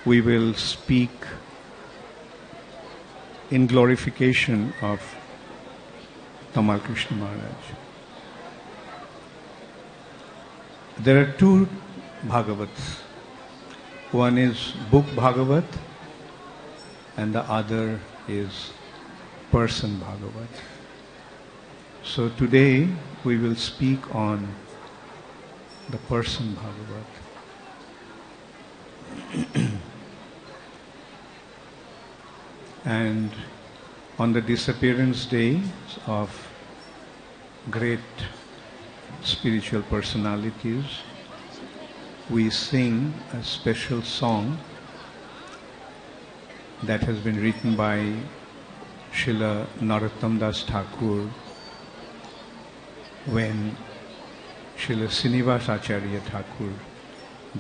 we will speak in glorification of Tamal Krishna Maharaj. There are two Bhagavats. One is book Bhagavat and the other is person Bhagavat. So today we will speak on the person Bhagavat. And on the disappearance days of great spiritual personalities, we sing a special song that has been written by Srila Narottam Das Thakur when Srila Srinivas Acharya Thakur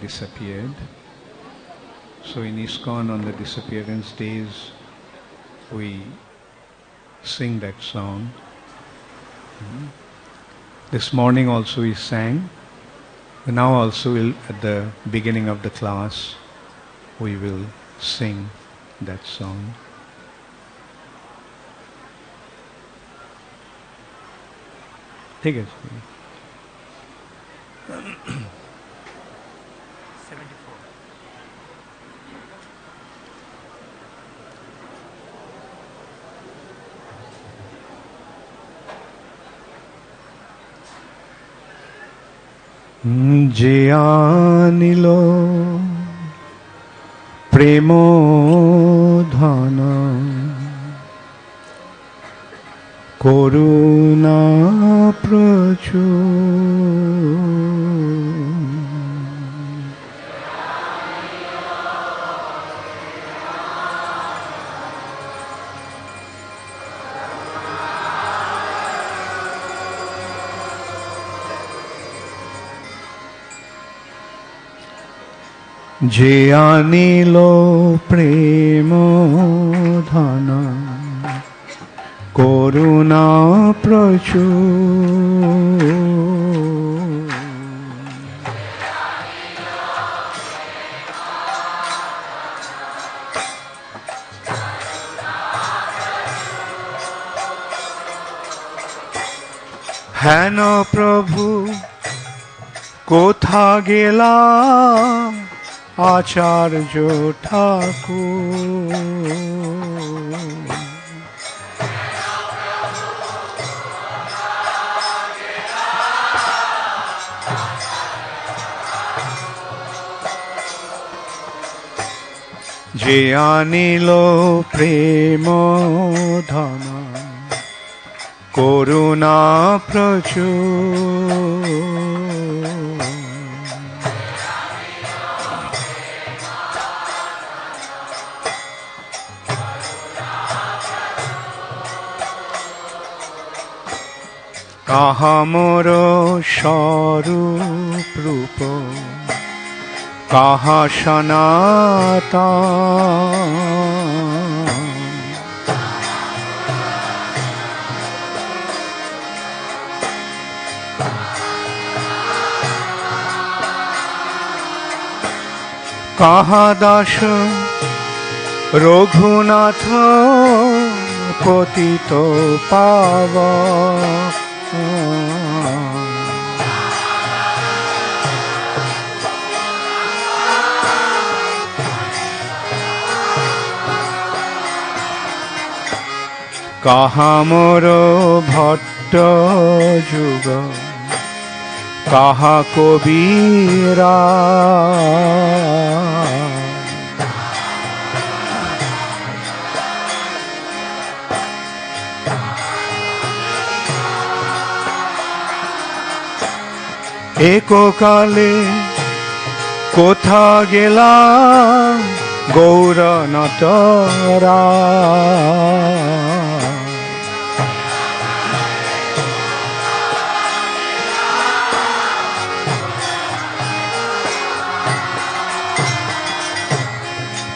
disappeared. So in ISKCON on the disappearance days, we sing that song. This morning also we sang. Now also at the beginning of the class, we will sing that song. Take it. 74. যে আনিল প্রেম ধন করুণা প্রচুর যে আনিল প্রেম ধন করুণা প্রচুর হেন প্রভু কোথা গেলা আচার্য ঠাকুর যে আনিল প্রেম ধন করুণা প্রচুর কাহা মোর স্বরূপ রূপ কাহা সনাতন কাহা দাস রঘুনাথ পতিত পাবন কাহা মোর ভট্ট যুগ কাহা কবিরা এককালে কোথা গেলা গৌর নটরা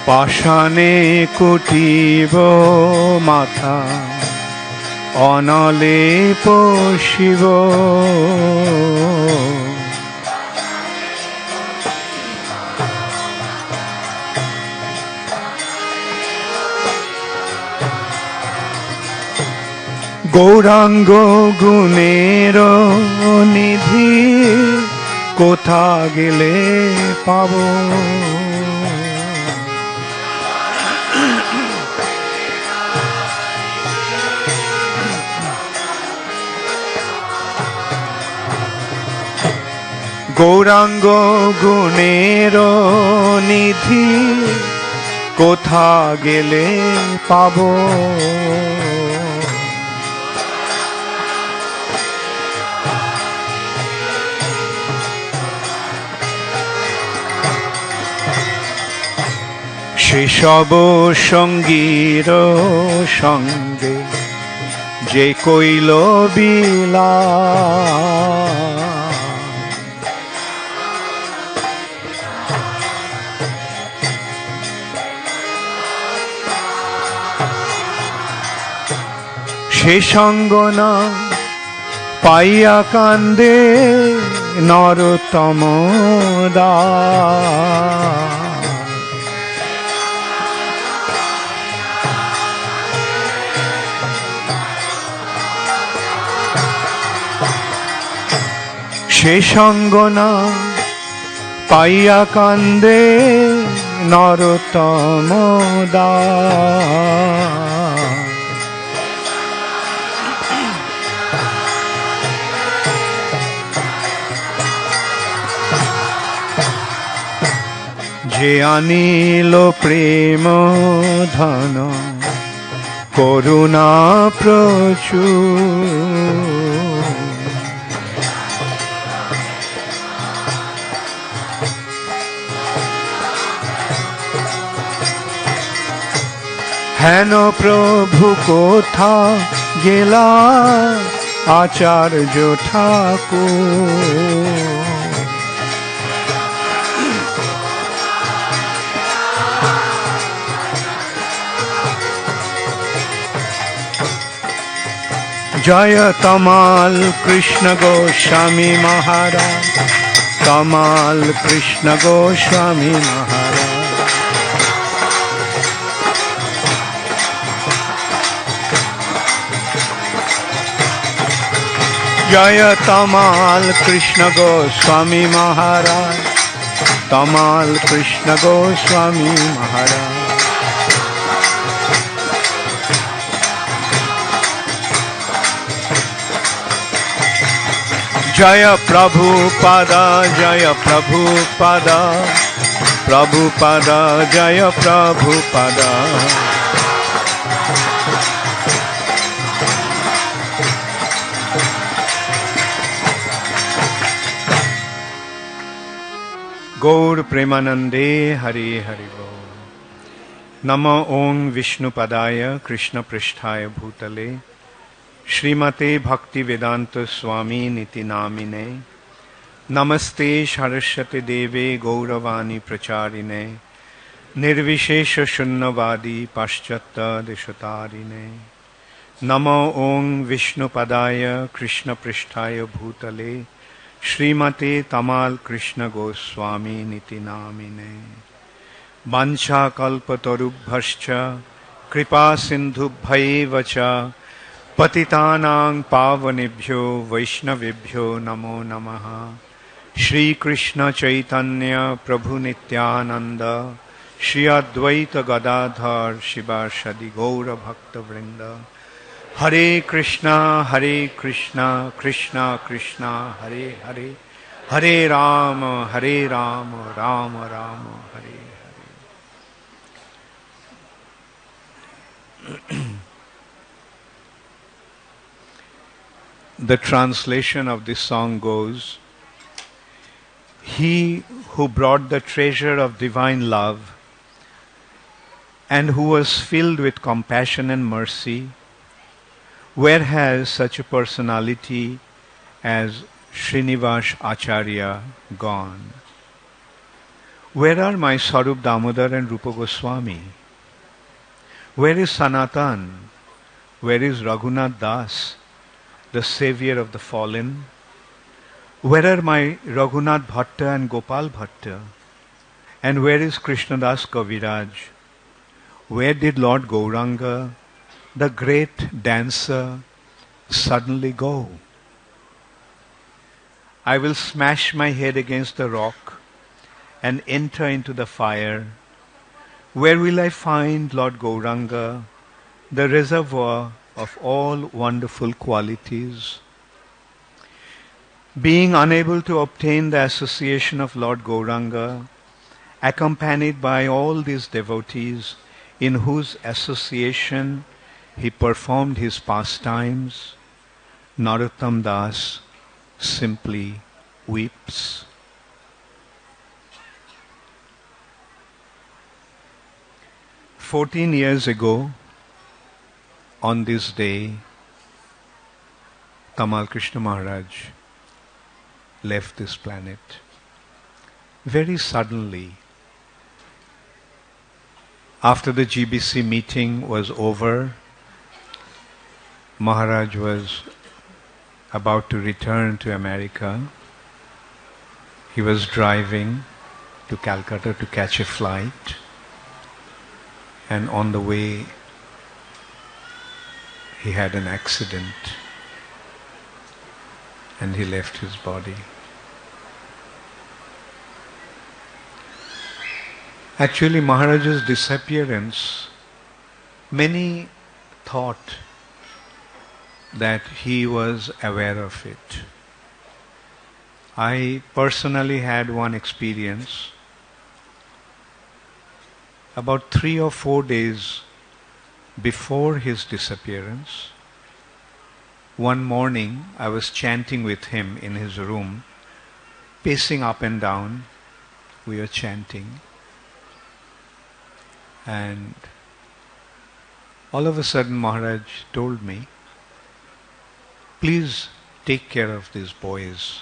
পাষাণে কুটিব মাথা অনলে পশিব গৌরাঙ্গ গুণের নিধি কোথা গেলে পাব, গৌরাঙ্গ গুণের নিধি কোথা গেলে পাব, সেসব সঙ্গীর সঙ্গে যে কইল বিলাপ, সে সঙ্গ না পাইয়া কান্দে নরোত্তম দাস, সে সঙ্গ না পাইয়া কান্দে নরোত্তম দাস, যে আনিল প্রেম ধন করুণা প্রচুর, হেন প্রভু কোথা গেলা আচার্য ঠাকুর, জয় তমাল কৃষ্ণ গোস্বামী মহারাজ, তমাল কৃষ্ণ গোস্বামী মহারাজ, জয় তমাল কৃষ্ণ গোস্বামী মহারাজ, তমাল কৃষ্ণ গোস্বামী মহারাজ, জয় প্রভুপাদা, জয় প্রভুপাদা, প্রভুপাদা জয় প্রভুপাদা, गौर प्रेमानंदे हरे हरि बोल। नमो ओं विष्णुपदाय कृष्ण पृष्ठाय भूतले श्रीमते भक्ति वेदांत स्वामी निति नामिने। नमस्ते सरस्वती देवे गौरवाणी प्रचारिणे निर्विशेष शून्यवादी पाश्चात्य देशतारिणे। नमो ओं विष्णुपदाय कृष्ण पृष्ठाय भूतले श्रीमते तमाल कृष्ण गोस्वामी निति नामिने। वाञ्छा कल्पतरुभ्यश्च कृपा सिन्धुभ्यैव च पतितानां पावनेभ्यो वैष्णवेभ्यो नमो नमः। श्री कृष्ण चैतन्य प्रभु नित्यानंद श्री अद्वैत गदाधर शिवासदि गौर भक्त वृंद। हरे कृष्णा कृष्णा कृष्णा हरे हरे, हरे Ram Ram Ram Hare Hare. The translation of this song goes, he who brought the treasure of divine love and who was filled with compassion and mercy, where has such a personality as Srinivas Acharya gone? Where are my Sarup Damodar and Rupa Goswami? Where is Sanatan? Where is Raghunath Das, the savior of the fallen? Where are my Raghunath Bhatta and Gopal Bhatta? And where is Krishnadas Kaviraj? Where did Lord Gauranga, the great dancer, suddenly go. I will smash my head against the rock and enter into the fire. Where will I find Lord Gauranga, the reservoir of all wonderful qualities? Being unable to obtain the association of Lord Gauranga, accompanied by all these devotees in whose association he performed his pastimes, Narottam Das simply weeps. "14 years ago, on this day, Tamal Krishna Maharaj left this planet. Very suddenly, after the GBC meeting was over, Maharaj was about to return to America. He was driving to Calcutta to catch a flight, and on the way he had an accident and he left his body. Actually, Maharaj's disappearance, many thought that he was aware of it. I personally had one experience. About 3 or 4 days before his disappearance, one morning I was chanting with him in his room, pacing up and down. We were chanting. And all of a sudden Maharaj told me, please take care of these boys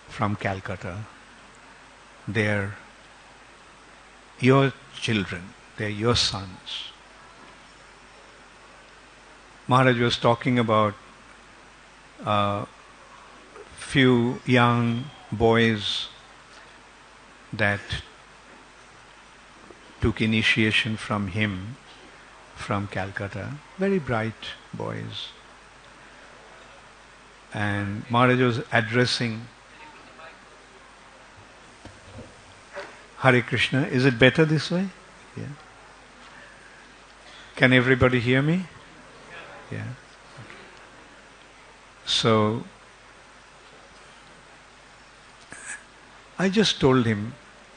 from Calcutta. They're your children, they're your sons. Maharaj was talking about a few young boys that took initiation from him from Calcutta, very bright boys. And Maharaj was addressing Hare Krishna. Is it better this way? Yeah. Can everybody hear me? Yeah. Okay. So I just told him,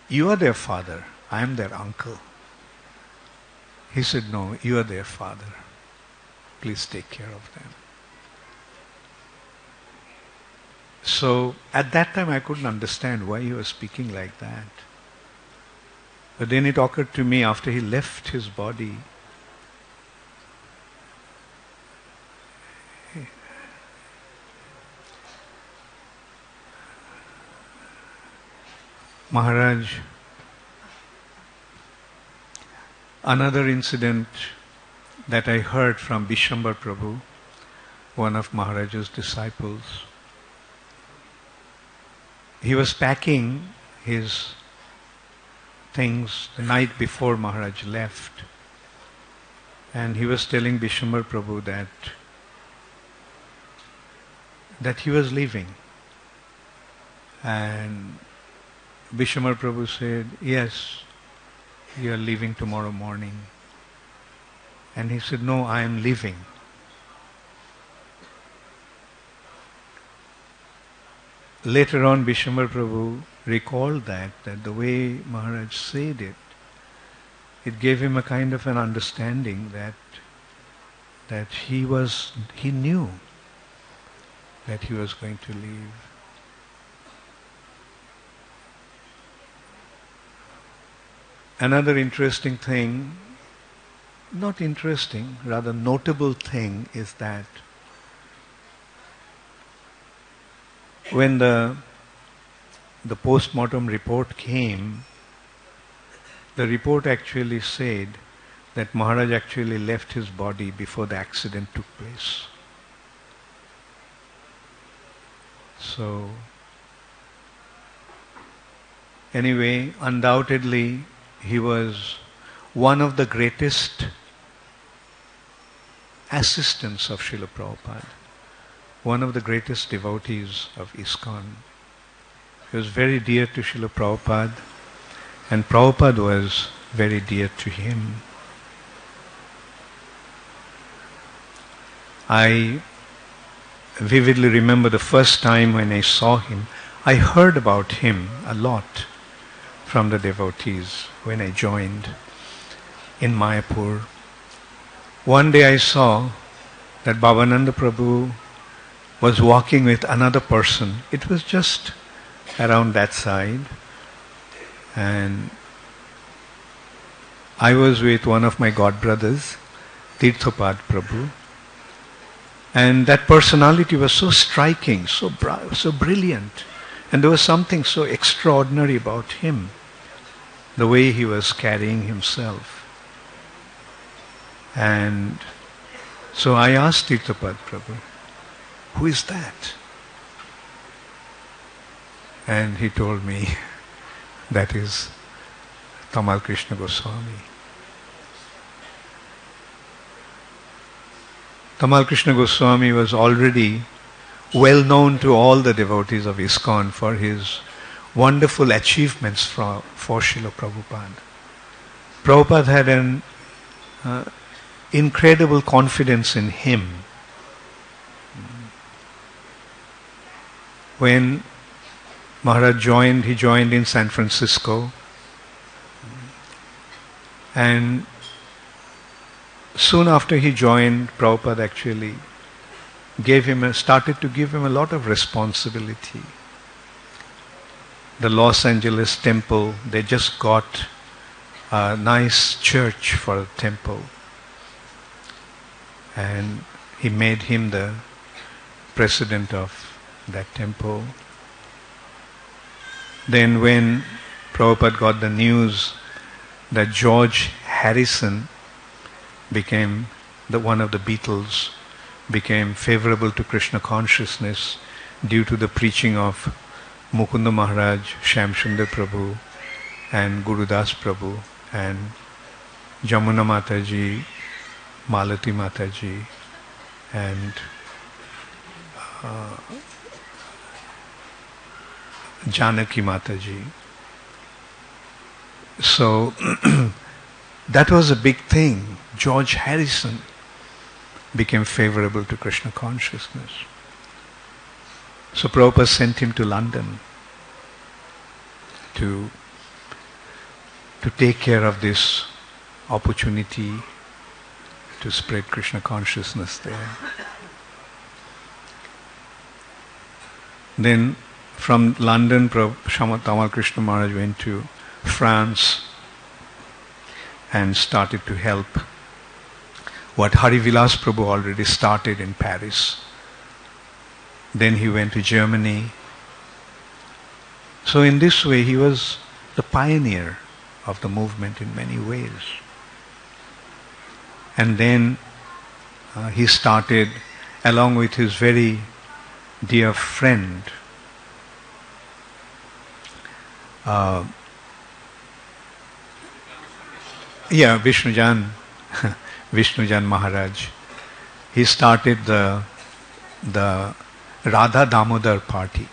you are their father, I am their uncle. He said, no, you are their father. Please take care of them. So at that time I couldn't understand why he was speaking like that. But then it occurred to me after he left his body, Maharaj, another incident that I heard from Bishambar Prabhu, one of Maharaj's disciples. He was packing his things the night before Maharaj left, and he was telling Bishambar Prabhu that he was leaving. And Bishambar Prabhu said, yes, you are leaving tomorrow morning. And he said, no, I am leaving. Later on, Bishambar Prabhu recalled that the way Maharaj said it, it gave him a kind of an understanding that he knew that he was going to leave. Another interesting thing, not interesting, rather notable thing is that when the post-mortem report came, the report actually said that Maharaj actually left his body before the accident took place. So, anyway, undoubtedly, he was one of the greatest assistants of Srila Prabhupada, one of the greatest devotees of ISKCON. He was very dear to Srila Prabhupada, and Prabhupada was very dear to him. I vividly remember the first time when I saw him. I heard about him a lot from the devotees when I joined in Mayapur. One day I saw that Bhavananda Prabhu was walking with another person. It was just around that side, and I was with one of my godbrothers, Tirthopad Prabhu, and that personality was so striking, so brilliant, and there was something so extraordinary about him, the way he was carrying himself. And so I asked Tirthopad Prabhu, "Who is that?" And he told me, that is Tamal Krishna Goswami. Tamal Krishna Goswami was already well known to all the devotees of ISKCON for his wonderful achievements for Srila Prabhupada. Prabhupada had an incredible confidence in him. When Maharaj joined, he joined in San Francisco, and soon after he joined, Prabhupada actually started to give him a lot of responsibility. The Los Angeles temple, they just got a nice church for a temple, and he made him the president of that temple. Then when Prabhupada got the news that George Harrison became one of the Beatles, became favorable to Krishna consciousness due to the preaching of Mukunda Maharaj, Shyamsundar Prabhu, and Gurudas Prabhu, and Jamuna Mataji, Malati Mataji, and Janaki Mataji. So that was a big thing. George Harrison became favorable to Krishna consciousness. So Prabhupada sent him to London to take care of this opportunity to spread Krishna consciousness there. Then from London, Tamal Krishna Maharaj went to France and started to help what Hari Vilas Prabhu already started in Paris. Then he went to Germany. So in this way, he was the pioneer of the movement in many ways. And then he started, along with his very dear friend, Vishnujan Maharaj. He started the Radha Damodar party,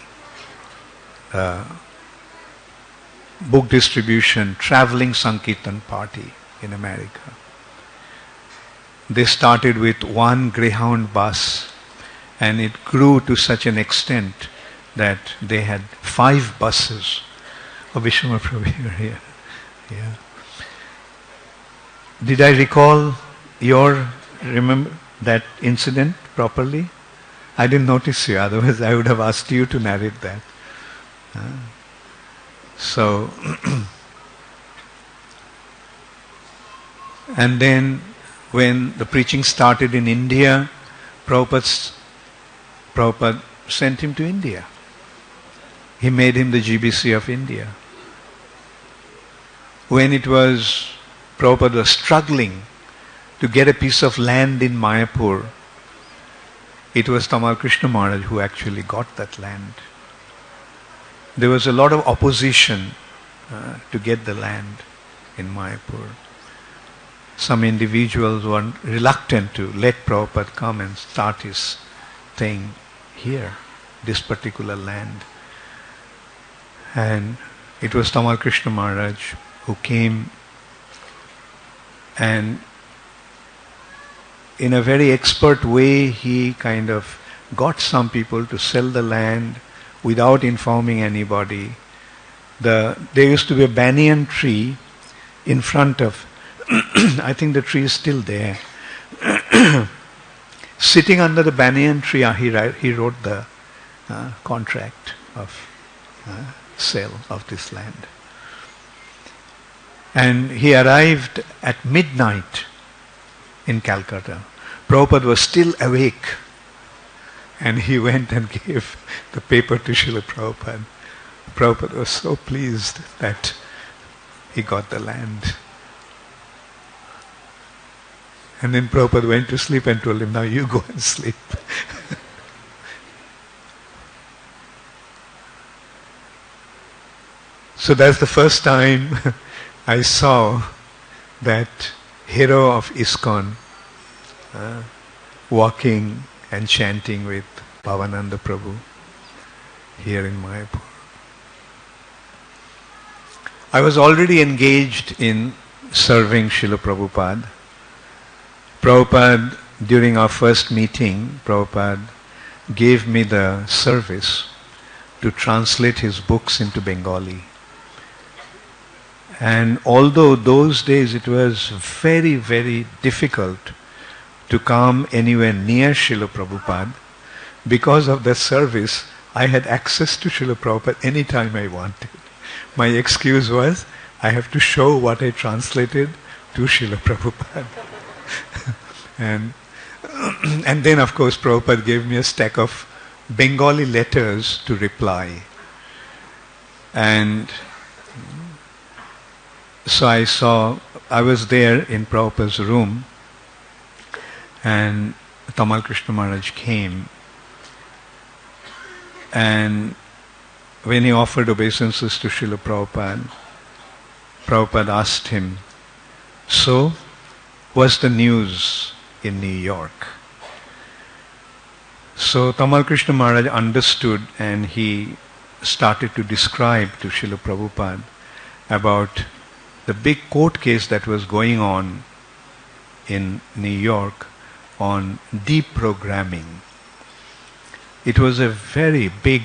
book distribution, traveling Sankirtan party in America. They started with one Greyhound bus, and it grew to such an extent that they had 5 buses. Oh, Vishnu Prabhu here. Yeah. Did I recall remember that incident properly? I didn't notice you, otherwise I would have asked you to narrate that. So, and then when the preaching started in India, Prabhupada sent him to India. He made him the GBC of India. When Prabhupada was struggling to get a piece of land in Mayapur, it was Tamal Krishna Maharaj who actually got that land. There was a lot of opposition to get the land in Mayapur. some individuals were reluctant to let Prabhupada come and start his thing here, this particular land. And it was Tamal Krishna Maharaj who came, and in a very expert way he kind of got some people to sell the land without informing anybody. There used to be a banyan tree in front of, I think the tree is still there. Sitting under the banyan tree, he wrote the contract of sale of this land. And he arrived at midnight in Calcutta. Prabhupada was still awake, and he went and gave the paper to Srila Prabhupada. Prabhupada was so pleased that he got the land. And then Prabhupada went to sleep and told him, now you go and sleep. So that's the first time I saw that hero of ISKCON walking and chanting with Bhavananda Prabhu here in Mayapur. I was already engaged in serving Srila Prabhupada. Prabhupada, during our first meeting, Prabhupada gave me the service to translate his books into Bengali. And although those days it was very, very difficult to come anywhere near Srila Prabhupada, because of that service, I had access to Srila Prabhupada anytime I wanted. My excuse was, I have to show what I translated to Srila Prabhupada. And then of course Prabhupada gave me a stack of Bengali letters to reply. And so I was there in Prabhupada's room, and Tamal Krishna Maharaj came, and when he offered obeisances to Srila Prabhupada, Prabhupada asked him, so, what's the news in New York? So Tamal Krishna Maharaj understood, and he started to describe to Srila Prabhupada about the big court case that was going on in New York on deprogramming. It was a very big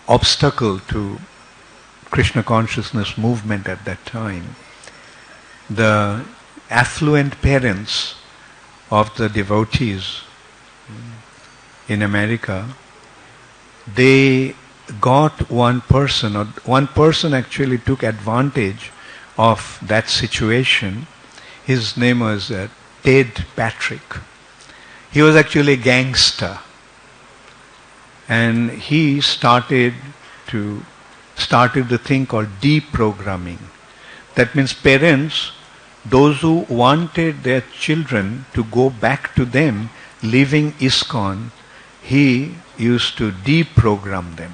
obstacle to Krishna consciousness movement at that time. The affluent parents of the devotees in America, they got one person actually took advantage of that situation. His name was Ted Patrick. He was actually a gangster. And he started the thing called deprogramming. That means parents, those who wanted their children to go back to them leaving ISKCON, he used to deprogram them.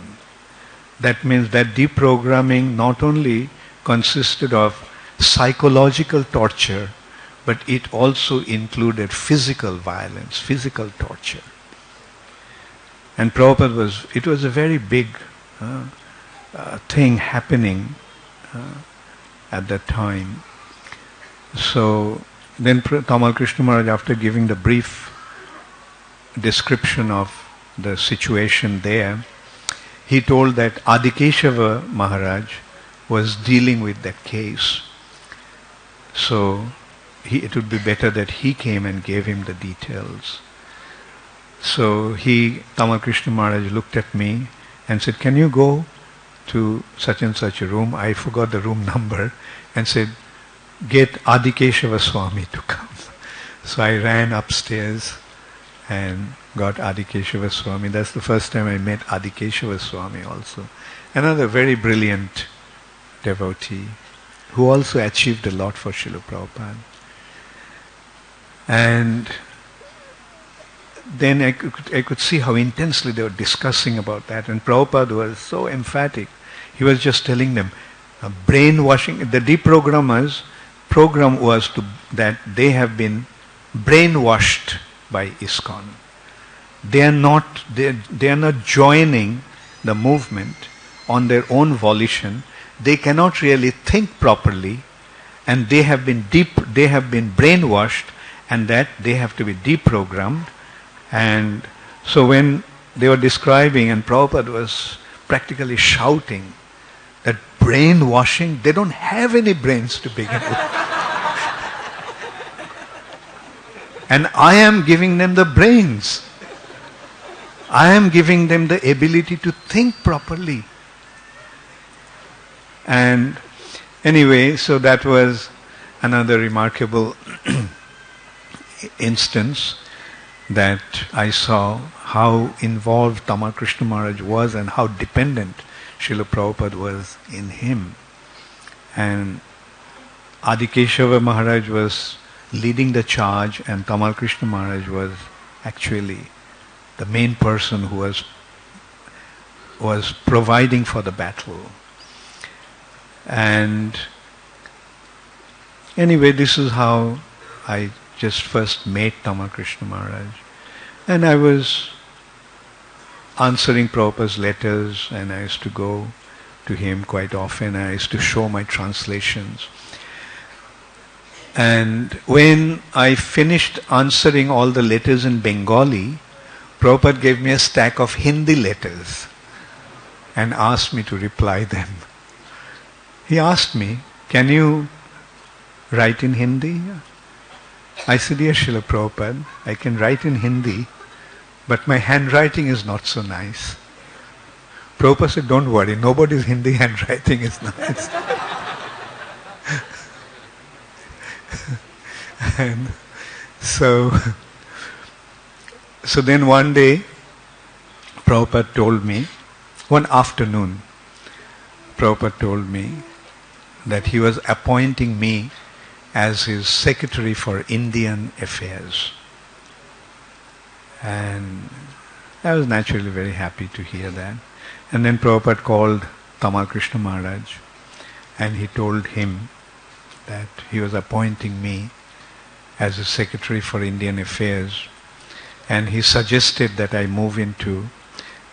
That means that deprogramming not only consisted of psychological torture, but it also included physical violence, physical torture. And Prabhupada it was a very big thing happening at that time. So then Tamal Krishna Maharaj, after giving the brief description of the situation there, he told that ISKCON Maharaj was dealing with that case. So it would be better that he came and gave him the details. So Tamal Krishna Maharaj looked at me and said, can you go to such and such a room? I forgot the room number, and said, get ISKCON Swami to come. So I ran upstairs and got ISKCON Swami. That's the first time I met ISKCON Swami also. Another very brilliant devotee who also achieved a lot for Srila Prabhupada. And then I could see how intensely they were discussing about that. And Prabhupada was so emphatic. He was just telling them, brainwashing, the deprogrammers program was that they have been brainwashed by ISKCON. They are not joining the movement on their own volition. They cannot really think properly, and they have been brainwashed, and that they have to be deprogrammed. And so when they were describing, and Prabhupada was practically shouting that brainwashing, they don't have any brains to begin with. And I am giving them the brains. I am giving them the ability to think properly. And anyway, so that was another remarkable instance that I saw how involved Tamal Krishna Maharaj was and how dependent Srila Prabhupada was in him. And Adi Keshava Maharaj was leading the charge, and Tamal Krishna Maharaj was actually the main person who was providing for the battle. And anyway, this is how I just first met Tamal Krishna Maharaj. And I was answering Prabhupada's letters, and I used to go to him quite often. I used to show my translations. And when I finished answering all the letters in Bengali, Prabhupada gave me a stack of Hindi letters and asked me to reply them. He asked me, "Can you write in Hindi?" I said, "Yes, Srila Prabhupada, I can write in Hindi, but my handwriting is not so nice." Prabhupada said, "Don't worry, nobody's Hindi handwriting is nice." And so then one day, Prabhupada told me, one afternoon, Prabhupada told me that he was appointing me as his secretary for Indian affairs. And I was naturally very happy to hear that. And then Prabhupada called Tamal Krishna Maharaj, and he told him that he was appointing me as a secretary for Indian affairs, and he suggested that I move into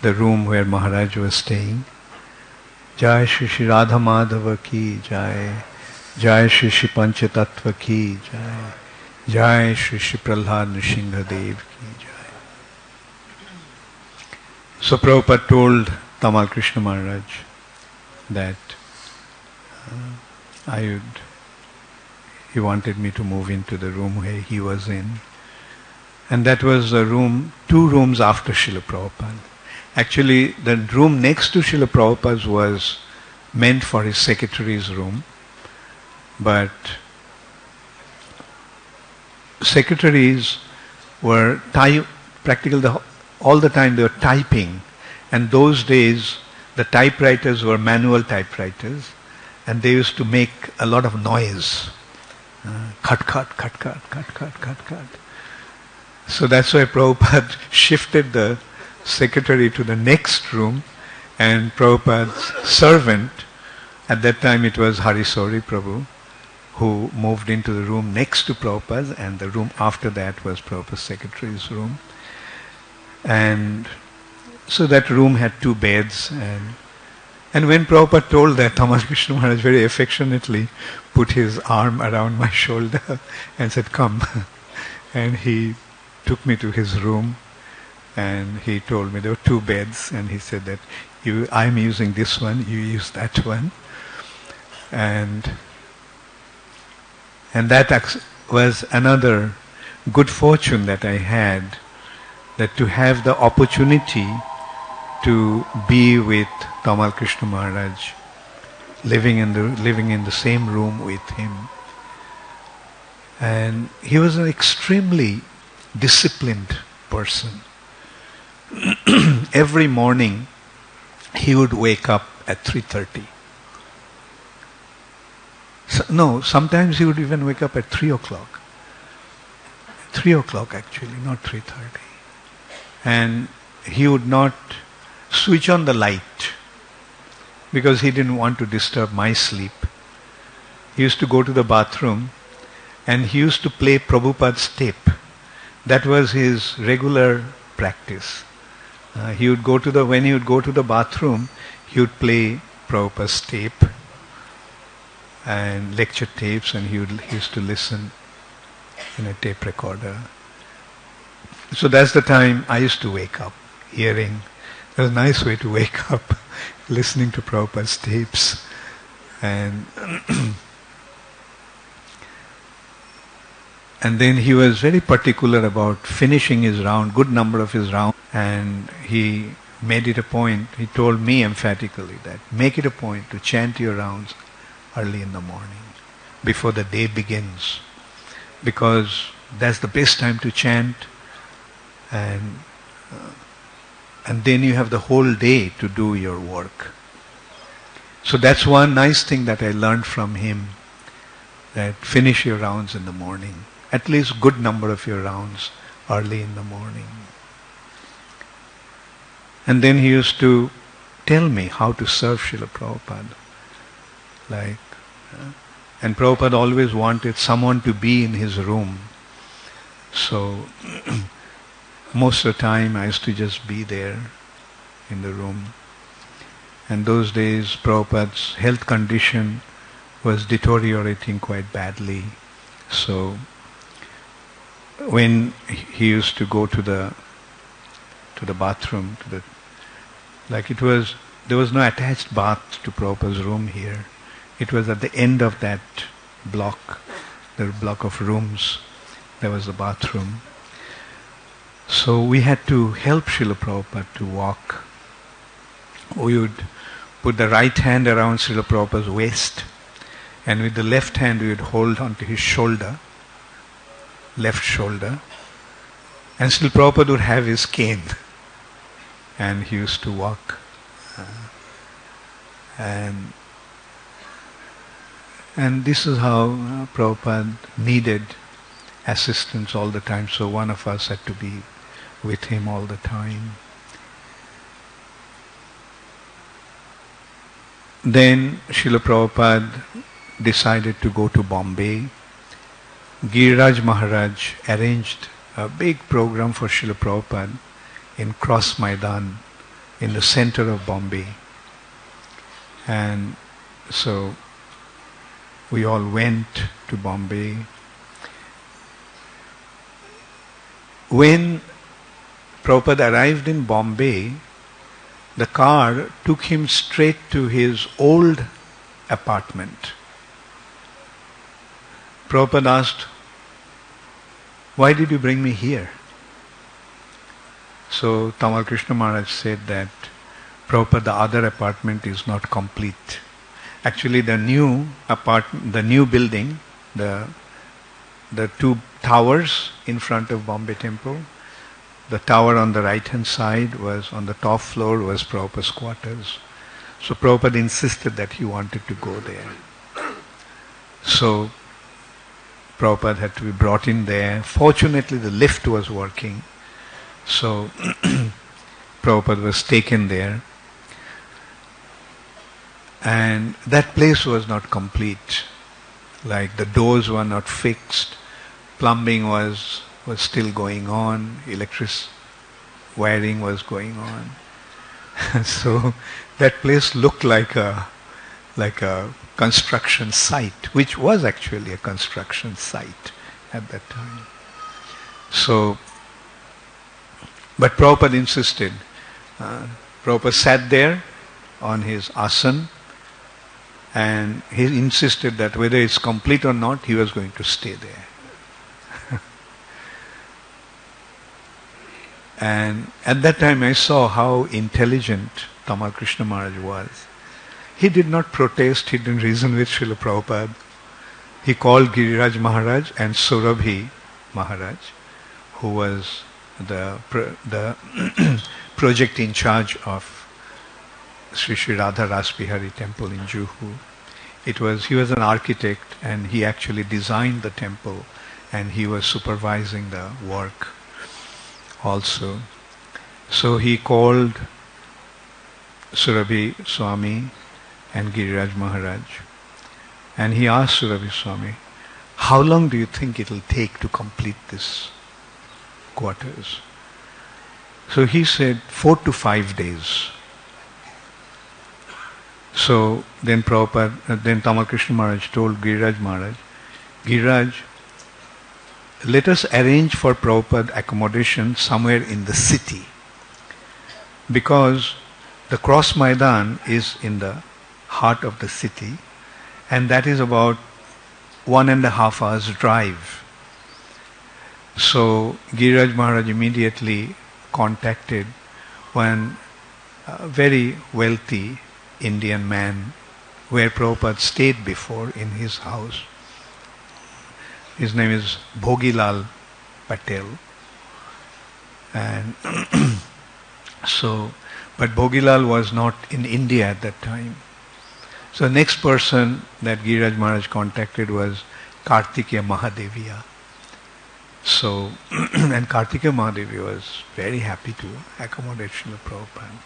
the room where Maharaj was staying. Jai Shri Shri Radha Madhava ki Jai, Jai Shri Shri Pancha Tattva ki Jai, Jai Shri Shri Prahlad Nrsimha Dev ki Jai. So Prabhupada told Tamal Krishna Maharaj that he wanted me to move into the room where he was in. And that was a room, 2 rooms after Srila Prabhupada. Actually, the room next to Srila Prabhupada's was meant for his secretary's room. But secretaries were practically all the time they were typing. And those days, the typewriters were manual typewriters. And they used to make a lot of noise. Cut, cut, cut, cut, cut, cut, cut, cut. So that's why Prabhupada shifted the secretary to the next room, and Prabhupada's servant, at that time it was Harisori Prabhu, who moved into the room next to Prabhupada's, and the room after that was Prabhupada's secretary's room. And so that room had 2 beds, and when Prabhupada told that, Tamal Krishna Maharaj very affectionately put his arm around my shoulder and said, "Come." And he took me to his room, and he told me there were 2 beds, and he said that I'm using this one, you use that one. And that was another good fortune that I had, that to have the opportunity to be with Tamal Krishna Maharaj, living in the same room with him. And he was an extremely disciplined person. Every morning he would wake up at 3:30. Sometimes he would even wake up at 3 o'clock. 3 o'clock actually, not 3:30. And he would not switch on the light because he didn't want to disturb my sleep. he used to go to the bathroom and he used to play Prabhupada's tape. That was his regular practice. When he would go to the bathroom, he would play Prabhupada's tape and lecture tapes, and he used to listen in a tape recorder. So that's the time I used to wake up, hearing. It was a nice way to wake up, listening to Prabhupada's tapes. And and then he was very particular about finishing his round, good number of his round, and he made it a point, he told me emphatically that make it a point to chant your rounds early in the morning, before the day begins, because that's the best time to chant, and then you have the whole day to do your work. So that's one nice thing that I learned from him, that finish your rounds in the morning. At least good number of your rounds early in the morning. And then he used to tell me how to serve Srila Prabhupada. And Prabhupada always wanted someone to be in his room. So most of the time I used to just be there in the room. And those days Prabhupada's health condition was deteriorating quite badly. So when he used to go to the bathroom, there was no attached bath to Prabhupada's room here. It was at the end of that block, the block of rooms, there was the bathroom. So we had to help Srila Prabhupada to walk. We would put the right hand around Srila Prabhupada's waist, and with the left hand we would hold onto his shoulder, left shoulder, and Srila Prabhupada would have his cane, and he used to walk. And this is how Prabhupada needed assistance all the time, so one of us had to be with him all the time. Then Srila Prabhupada decided to go to Bombay. Giriraj Maharaj arranged a big program for Srila Prabhupada in Cross Maidan, in the center of Bombay. And so we all went to Bombay. When Prabhupada arrived in Bombay, the car took him straight to his old apartment. Prabhupada asked, "Why did you bring me here?" So Tamal Krishna Maharaj said that, "Prabhupada, the other apartment is not complete." Actually the new building, the two towers in front of Bombay Temple, the tower on the right hand side was, on the top floor was Prabhupada's quarters. So Prabhupada insisted that he wanted to go there. So Prabhupada had to be brought in there. Fortunately the lift was working. So Prabhupada was taken there. And that place was not complete. Like the doors were not fixed. Plumbing was still going on. Electric wiring was going on. So that place looked like a construction site, which was actually a construction site at that time. So, but Prabhupada insisted. Prabhupada sat there on his asan, and he insisted that whether it's complete or not, he was going to stay there. And at that time I saw how intelligent Tamal Krishna Maharaj was. He did not protest, he didn't reason with Srila Prabhupada. He called Giriraj Maharaj and Surabhi Maharaj, who was the project in charge of Sri Sri Radha Rasbihari temple in Juhu. He was an architect, and he actually designed the temple, and he was supervising the work also. So he called Surabhi Swami and Giriraj Maharaj, And he asked Ravi Swami, how long do you think it will take to complete this quarters? So he said 4 to 5 days. So then Tamal Krishna Maharaj told Giriraj Maharaj, Giriraj, let us arrange for Prabhupada accommodation somewhere in the city, because the Cross Maidan is in the heart of the city, and that is about 1.5 hours drive. So Giriraj Maharaj immediately contacted one very wealthy Indian man where Prabhupada stayed before in his house. His name is Bhogilal Patel. And but Bhogilal was not in India at that time. So next person that Giriraj Maharaj contacted was Kartikeya Mahadeviya. So, and Kartikeya Mahadevi was very happy to accommodate Srila Prabhupada.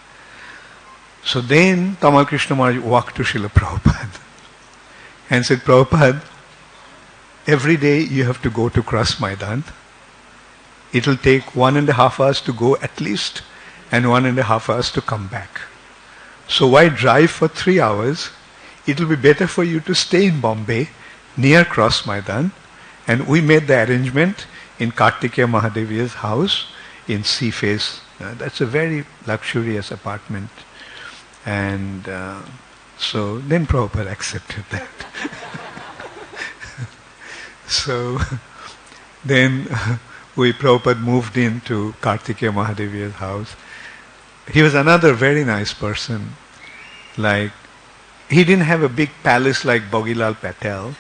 So then Tamal Krishna Maharaj walked to Srila Prabhupada and said, Prabhupada, every day you have to go to Cross Maidan. It will take 1.5 hours to go at least, and 1.5 hours to come back. So why drive for 3 hours? It will be better for you to stay in Bombay, near Cross Maidan. And we made the arrangement in Kartikeya Mahadevi's house in Sea Face. That's a very luxurious apartment. And so then Prabhupada accepted that. So then Prabhupada moved into Kartikeya Mahadevi's house. He was another very nice person. Like, he didn't have a big palace like Bhogilal Patel,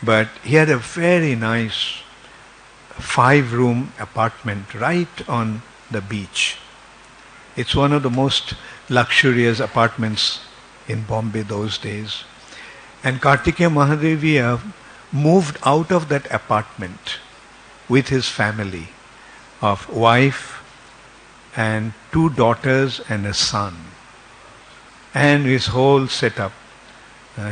but he had a very nice 5-room apartment right on the beach. It's one of the most luxurious apartments in Bombay those days. And Kartikeya Mahadeviya moved out of that apartment with his family of wife and 2 daughters and a son. And his whole setup.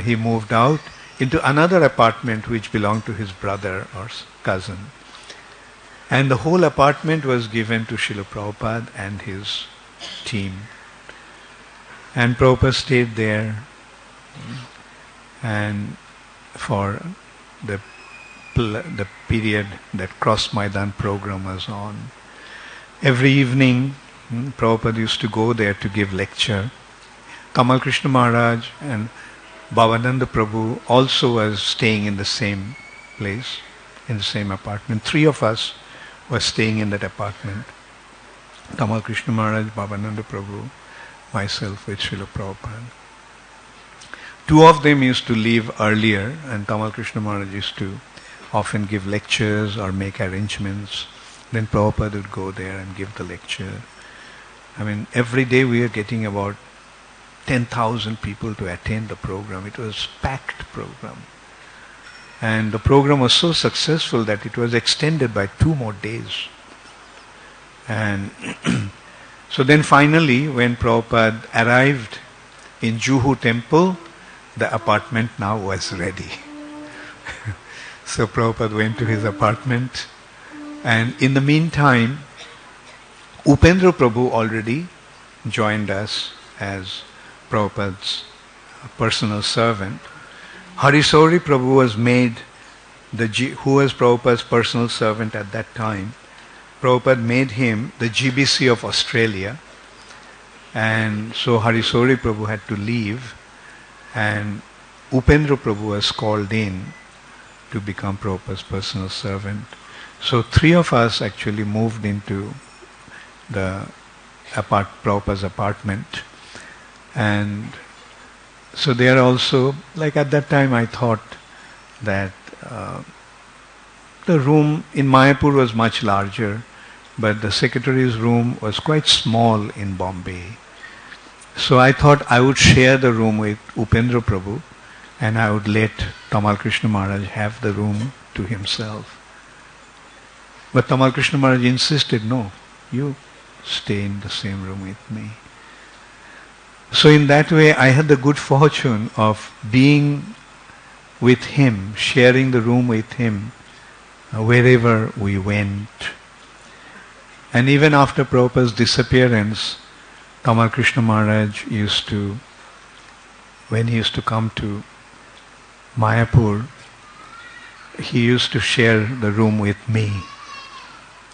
He moved out into another apartment which belonged to his brother or cousin. And the whole apartment was given to Srila Prabhupada and his team. And Prabhupada stayed there, and for the period that Cross Maidan program was on. Every evening, Prabhupada used to go there to give lecture. Tamal Krishna Maharaj and Bhavananda Prabhu also was staying in the same place, in the same apartment. 3 of us were staying in that apartment. Tamal Krishna Maharaj, Bhavananda Prabhu, myself with Srila Prabhupada. 2 of them used to leave earlier, and Tamal Krishna Maharaj used to often give lectures or make arrangements. Then Prabhupada would go there and give the lecture. I mean, every day we were getting about 10,000 people to attend the program. It was a packed program. And the program was so successful that it was extended by 2 more days. And so then finally, when Prabhupada arrived in Juhu temple, the apartment now was ready. So Prabhupada went to his apartment, and in the meantime, Upendra Prabhu already joined us as Prabhupada's personal servant. Harisauri Prabhu was made, who was Prabhupada's personal servant at that time. Prabhupada made him the GBC of Australia, and so Harisauri Prabhu had to leave, and Upendra Prabhu was called in to become Prabhupada's personal servant. So 3 of us actually moved into the Prabhupada's apartment. And so there also, like at that time I thought that the room in Mayapur was much larger, but the secretary's room was quite small in Bombay. So I thought I would share the room with Upendra Prabhu, and I would let Tamal Krishna Maharaj have the room to himself. But Tamal Krishna Maharaj insisted, no, you stay in the same room with me. So in that way I had the good fortune of being with him, sharing the room with him wherever we went. And even after Prabhupada's disappearance, Tamal Krishna Maharaj used to, when he used to come to Mayapur, he used to share the room with me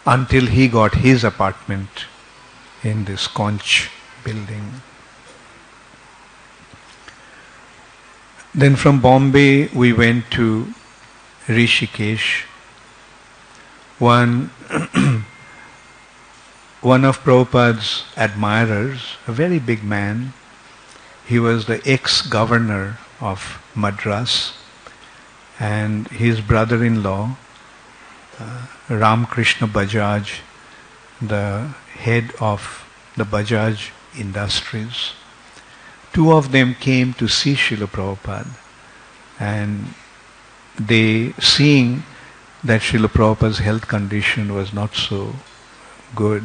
until he got his apartment in this conch building. Then from Bombay we went to Rishikesh. One of Prabhupada's admirers, a very big man, he was the ex-governor of Madras, and his brother-in-law, Ram Krishna Bajaj, the head of the Bajaj Industries. Two of them came to see Srila Prabhupada, and they, seeing that Srila Prabhupada's health condition was not so good,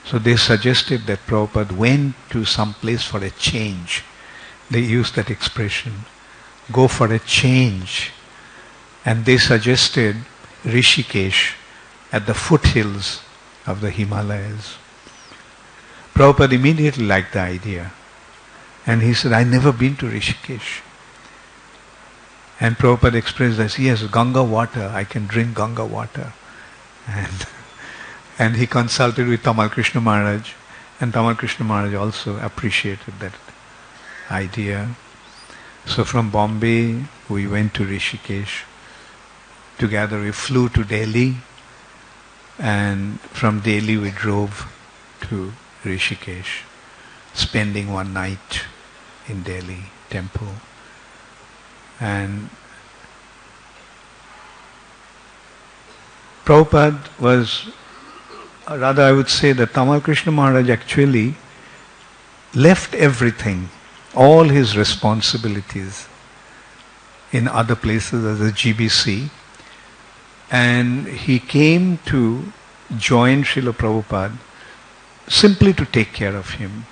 so they suggested that Prabhupada went to some place for a change. They used that expression, go for a change. And they suggested Rishikesh at the foothills of the Himalayas. Prabhupada immediately liked the idea. And he said, I've never been to Rishikesh. And Prabhupada expressed that, yes, Ganga water, I can drink Ganga water. And he consulted with Tamal Krishna Maharaj, and Tamal Krishna Maharaj also appreciated that idea. So from Bombay, we went to Rishikesh. Together we flew to Delhi, and from Delhi we drove to Rishikesh, spending one night in Delhi temple. And Prabhupada was, rather I would say that Tamal Krishna Maharaj actually left everything, all his responsibilities in other places as a GBC, and he came to join Srila Prabhupada simply to take care of him.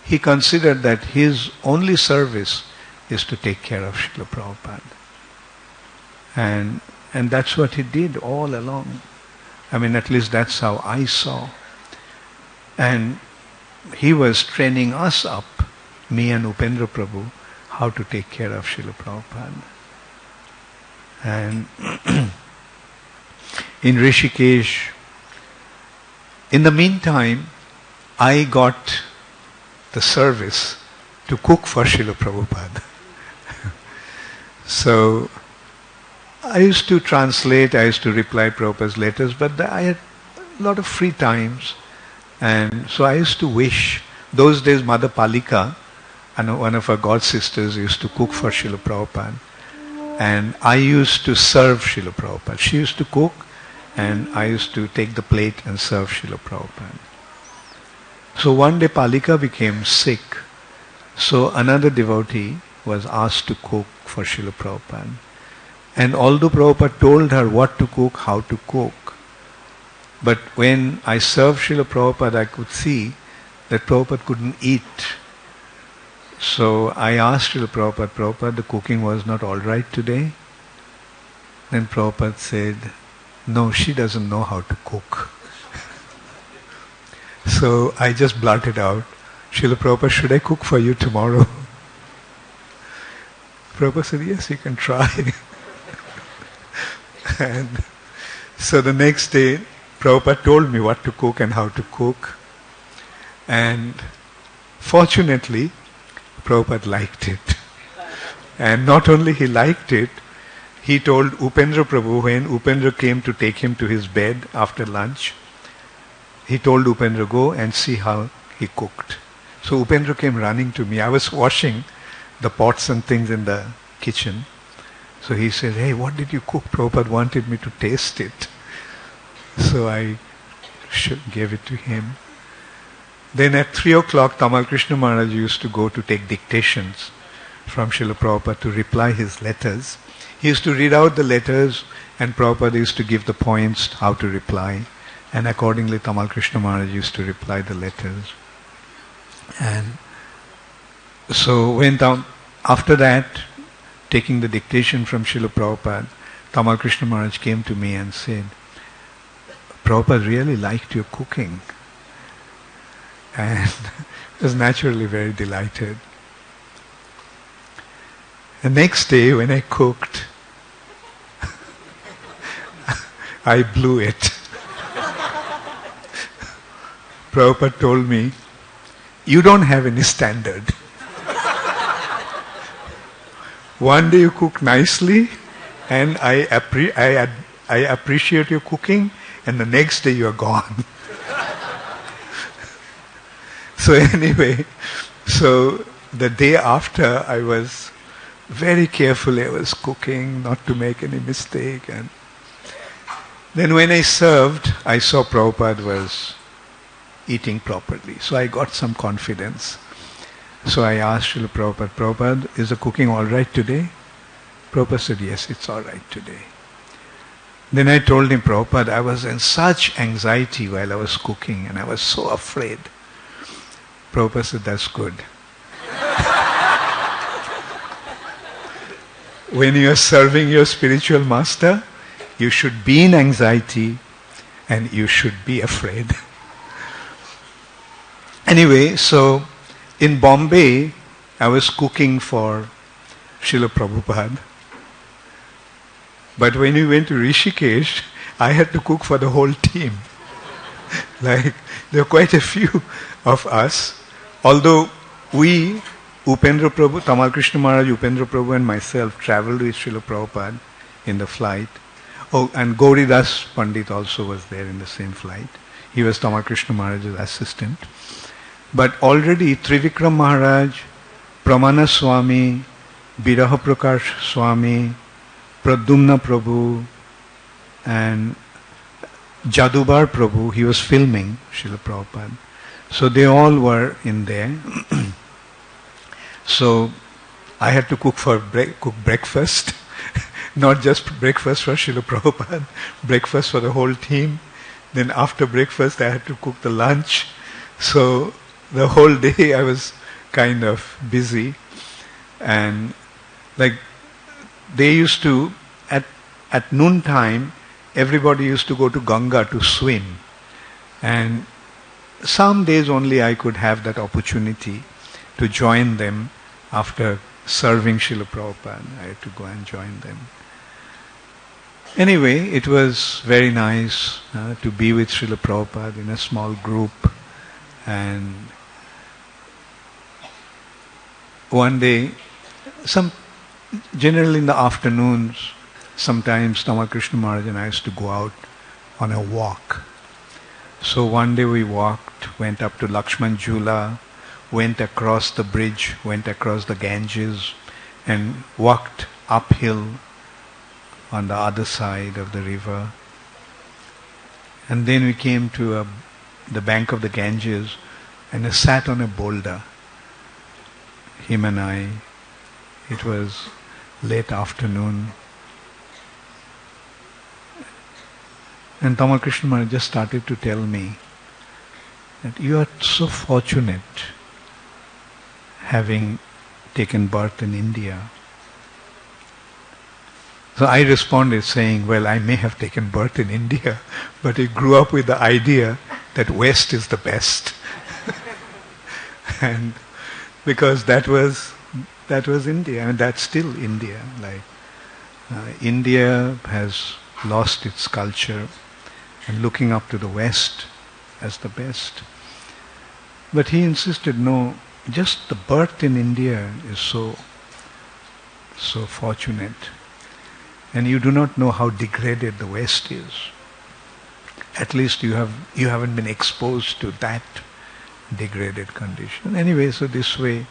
He considered that his only service is to take care of Srila Prabhupada. And that's what he did all along. I mean, at least that's how I saw. And he was training us up, me and Upendra Prabhu, how to take care of Srila Prabhupada. And in Rishikesh, in the meantime, I got the service to cook for Srila Prabhupada. So I used to translate, I used to reply Prabhupada's letters, but I had a lot of free times. And so I used to wish, those days Mother Palika, and one of her god sisters, used to cook for Srila Prabhupada. And I used to serve Srila Prabhupada. She used to cook, and I used to take the plate and serve Srila Prabhupada. So one day Palika became sick. So another devotee was asked to cook for Srila Prabhupada. And although Prabhupada told her what to cook, how to cook, but when I served Srila Prabhupada, I could see that Prabhupada couldn't eat. So I asked Srila Prabhupada, Prabhupada, the cooking was not all right today? Then Prabhupada said, no, she doesn't know how to cook. So I just blurted out, Srila Prabhupada, should I cook for you tomorrow? Prabhupada said, yes, you can try. And so the next day, Prabhupada told me what to cook and how to cook. And fortunately, Prabhupada liked it. And not only he liked it, he told Upendra Prabhu, when Upendra came to take him to his bed after lunch, he told Upendra, go and see how he cooked. So Upendra came running to me. I was washing the pots and things in the kitchen. So he said, hey, what did you cook? Prabhupada wanted me to taste it. So I gave it to him. Then at 3 o'clock, Tamal Krishna Maharaj used to go to take dictations from Srila Prabhupada to reply his letters. He used to read out the letters, and Prabhupada used to give the points how to reply. And accordingly, Tamal Krishna Maharaj used to reply the letters. And so after that, taking the dictation from Srila Prabhupada, Tamal Krishna Maharaj came to me and said, Prabhupada really liked your cooking. And I was naturally very delighted. The next day when I cooked, I blew it. Prabhupada told me, you don't have any standard. One day you cook nicely and I appreciate your cooking, and the next day you are gone. So anyway, so the day after I was very carefully, I was cooking not to make any mistake, and then when I served, I saw Prabhupada was eating properly. So I got some confidence. So I asked Srila Prabhupada, Prabhupada, is the cooking all right today? Prabhupada said, yes, it's all right today. Then I told him, Prabhupada, I was in such anxiety while I was cooking and I was so afraid. Prabhupada said, that's good. When you are serving your spiritual master, you should be in anxiety and you should be afraid. Anyway, so in Bombay, I was cooking for Srila Prabhupada. But when we went to Rishikesh, I had to cook for the whole team. Like, there were quite a few of us. Although we, Upendra Prabhu, Tamal Krishna Maharaj, Upendra Prabhu and myself traveled with Srila Prabhupada in the flight. Oh, and Gauridas Pandit also was there in the same flight. He was Tamal Krishna Maharaj's assistant. But already Trivikram Maharaj, Pramana Swami, Biraha Prakash Swami, Pradyumna Prabhu, and Jadubar Prabhu, he was filming Srila Prabhupada. So they all were in there. So I had to cook breakfast, not just breakfast for Srila Prabhupada, breakfast for the whole team. Then after breakfast I had to cook the lunch. So the whole day I was kind of busy. And like they used to, at noon time, everybody used to go to Ganga to swim. And some days only I could have that opportunity to join them after serving Srila Prabhupada. I had to go and join them. Anyway, it was very nice to be with Srila Prabhupada in a small group. And one day, generally in the afternoons, sometimes Tamal Krishna Maharaj and I used to go out on a walk. So one day we walked, went up to Lakshman Jhula, went across the bridge, went across the Ganges, and walked uphill on the other side of the river. And then we came to the bank of the Ganges and I sat on a boulder, him and I. It was late afternoon. And Tamal Krishna Maharaj just started to tell me that you are so fortunate having taken birth in India. So I responded saying, well, I may have taken birth in India, but I grew up with the idea that West is the best. And because that was India, and that's still India. Like India has lost its culture and looking up to the West as the best. But he insisted, no, just the birth in India is so fortunate. And you do not know how degraded the West is. At least you haven't been exposed to that degraded condition. Anyway, so this way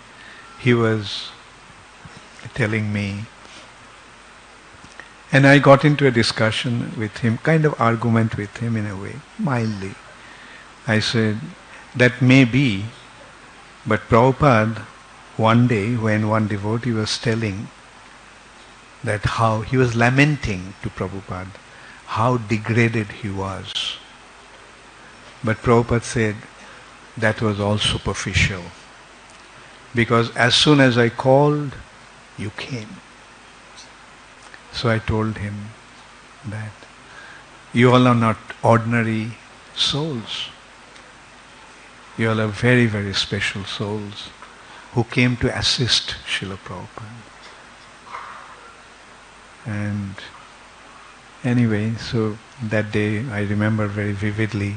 he was telling me. And I got into a discussion with him, kind of argument with him in a way, mildly. I said, that may be, but Prabhupada, one day when one devotee was telling that how he was lamenting to Prabhupada, how degraded he was. But Prabhupada said, that was all superficial. Because as soon as I called, you came. So I told him that you all are not ordinary souls. You all are very, very special souls who came to assist Srila Prabhupada. And anyway, so that day I remember very vividly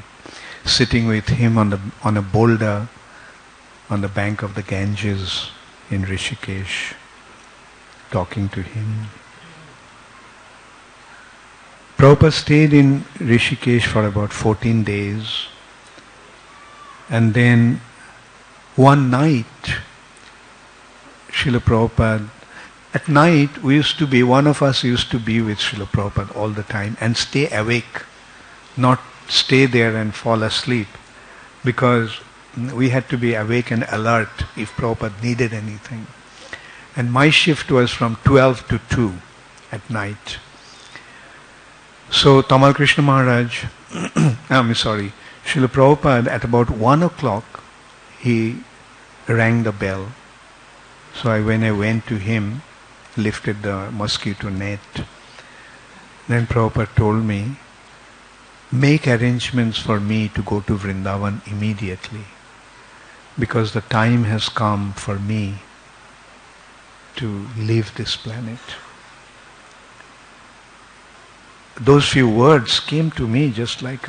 sitting with him on a boulder on the bank of the Ganges in Rishikesh, talking to him. Prabhupada stayed in Rishikesh for about 14 days, and then one night, Srila Prabhupada, at night one of us used to be with Srila Prabhupada all the time and stay awake, not stay there and fall asleep, because we had to be awake and alert if Prabhupada needed anything. And my shift was from 12 to 2 at night. So Tamal Krishna Maharaj, Srila Prabhupada, at about 1 o'clock, he rang the bell. So when I went to him, lifted the mosquito net, then Prabhupada told me, make arrangements for me to go to Vrindavan immediately, because the time has come for me to leave this planet. Those few words came to me just like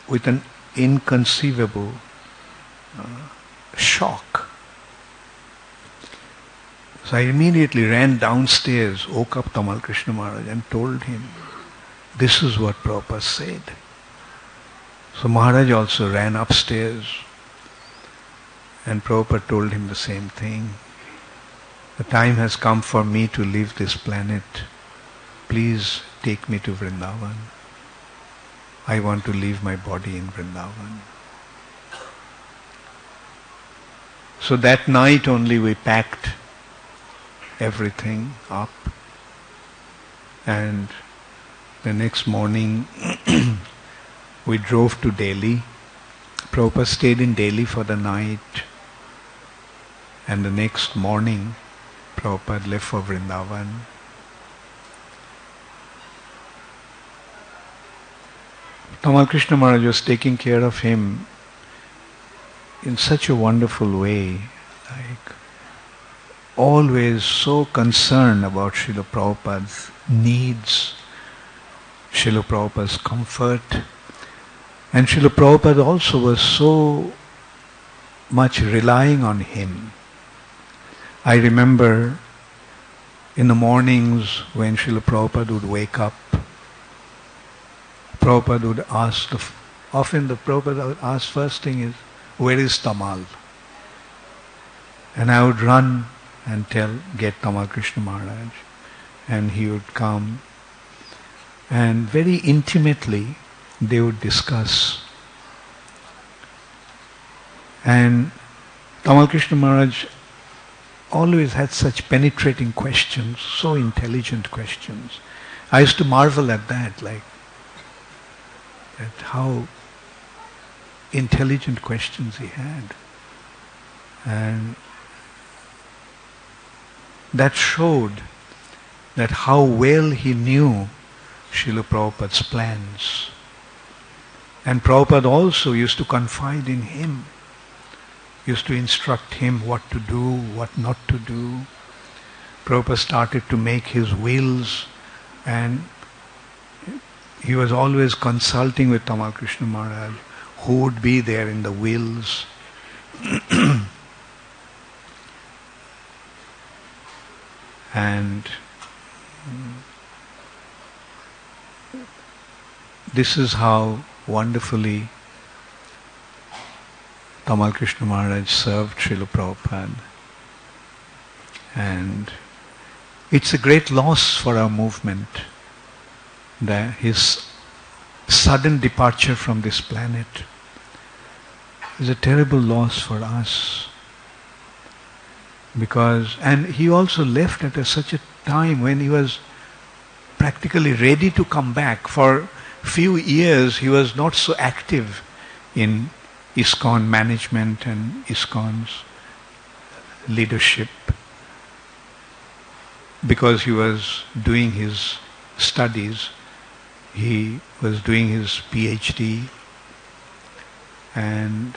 with an inconceivable shock. So I immediately ran downstairs, woke up Tamal Krishna Maharaj and told him, this is what Prabhupada said. So Maharaj also ran upstairs and Prabhupada told him the same thing. The time has come for me to leave this planet. Please take me to Vrindavan. I want to leave my body in Vrindavan. So that night only we packed everything up, and the next morning we drove to Delhi. Prabhupada stayed in Delhi for the night, and the next morning Prabhupada left for Vrindavan. Tamal Krishna Maharaj was taking care of him in such a wonderful way, like always so concerned about Srila Prabhupada's needs, Srila Prabhupada's comfort. And Srila Prabhupada also was so much relying on him. I remember in the mornings when Srila Prabhupada would wake up, Prabhupada would ask, often the Prabhupada would ask first thing is, where is Tamal? And I would run and get Tamal Krishna Maharaj. And he would come. And very intimately they would discuss. And Tamal Krishna Maharaj always had such penetrating questions, so intelligent questions. I used to marvel at that, at how intelligent questions he had. And that showed that how well he knew Srila Prabhupada's plans. And Prabhupada also used to confide in him, used to instruct him what to do, what not to do. Prabhupada started to make his wills, and he was always consulting with Tamal Krishna Maharaj who would be there in the wills. And this is how wonderfully Tamal Krishna Maharaj served Srila Prabhupada. And it's a great loss for our movement that his sudden departure from this planet is a terrible loss for us. And he also left at such a time when he was practically ready to come back. For few years he was not so active in ISKCON management and ISKCON's leadership. because he was doing his studies. He was doing his PhD, and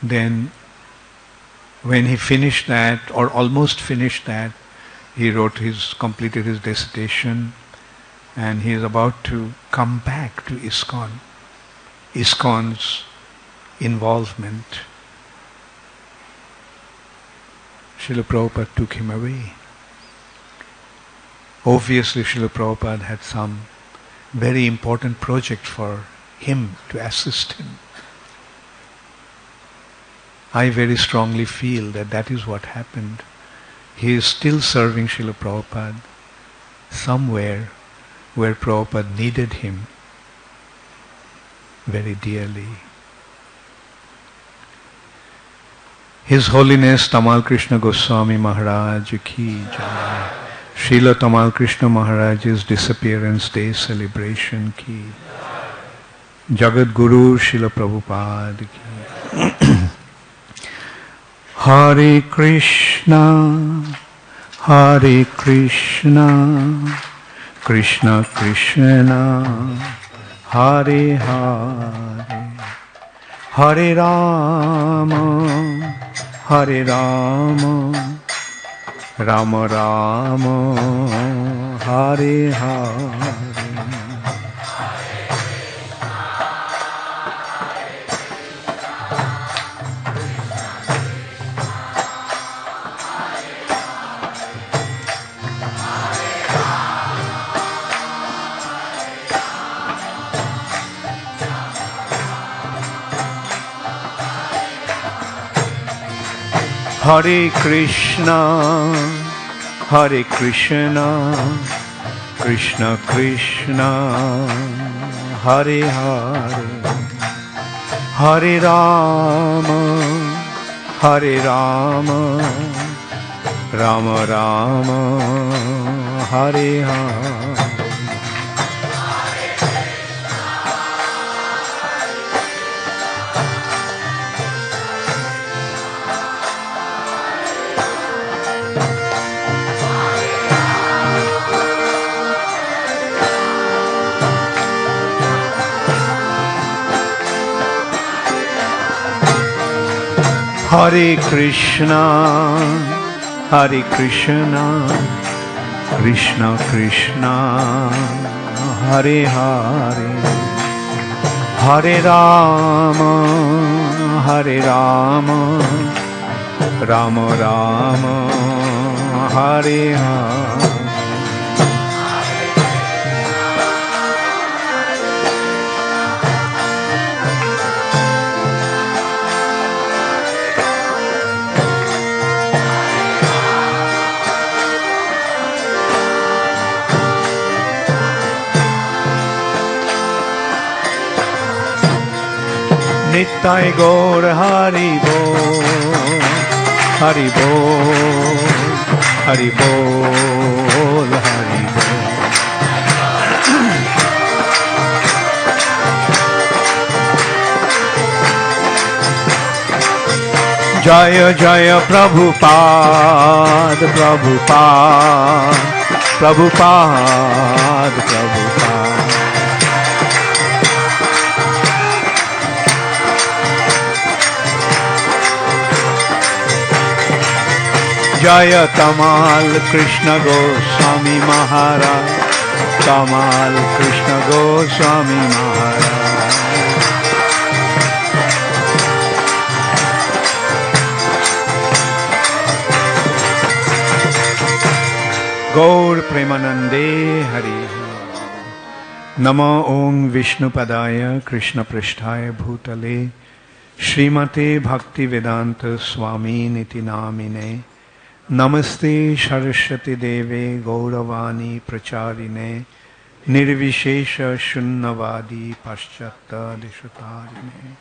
then when he finished that, or almost finished that, he completed his dissertation, and he is about to come back to ISKCON. ISKCON's involvement. Srila Prabhupada took him away. Obviously, Srila Prabhupada had some very important project for him to assist him. I very strongly feel that that is what happened. He is still serving Srila Prabhupada somewhere where Prabhupada needed him very dearly. His Holiness Tamal Krishna Goswami Maharaj ki jai. Srila Tamal Krishna Maharaj's disappearance day celebration ki. Jagat Guru Srila Prabhupada ki. Hare Krishna, Hare Krishna, Krishna Krishna, Hare Hare, Hare Rama, Hare Rama, Rama Rama, Hare Hare. Hare Krishna, Hare Krishna, Krishna Krishna, Hare Hare, Hare Rama, Hare Rama, Rama Rama, Hare Hare. Hare Krishna, Hare Krishna, Krishna Krishna, Hare Hare, Hare Rama, Hare Rama, Rama Rama, Hare Hare. Nittai Gaur Hari Bol, Hari Bol, Hari Bol, Hari Bol. Jaya Jaya Prabhupada, Prabhupada, Prabhupada, Prabhupada. Jaya Tamal Krishna Goswami Maharaj, Tamal Krishna Goswami Maharaj. Gaur Premanande Hari. Namo Om Vishnu Padaya Krishna Prishtaya Bhutale Srimate Bhakti Vedanta Swami Niti Namine Namaste Saraswati Deve Gauravani Pracharine Nirvishesha Shunnavadi Paschatta Dishatarine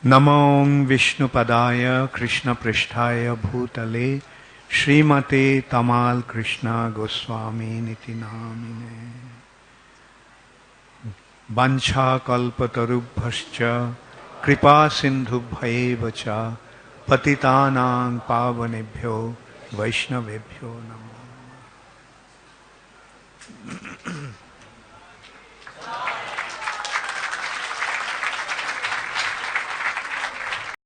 Namo Vishnu Padaya Krishna Prishtaya Bhutale Srimate Tamal Krishna Goswami Niti Namine Vancha Kalpatarubhascha Kripa Sindhubhyevacha Patitanang Pavanebhyo Vaishnavebhyo Namo.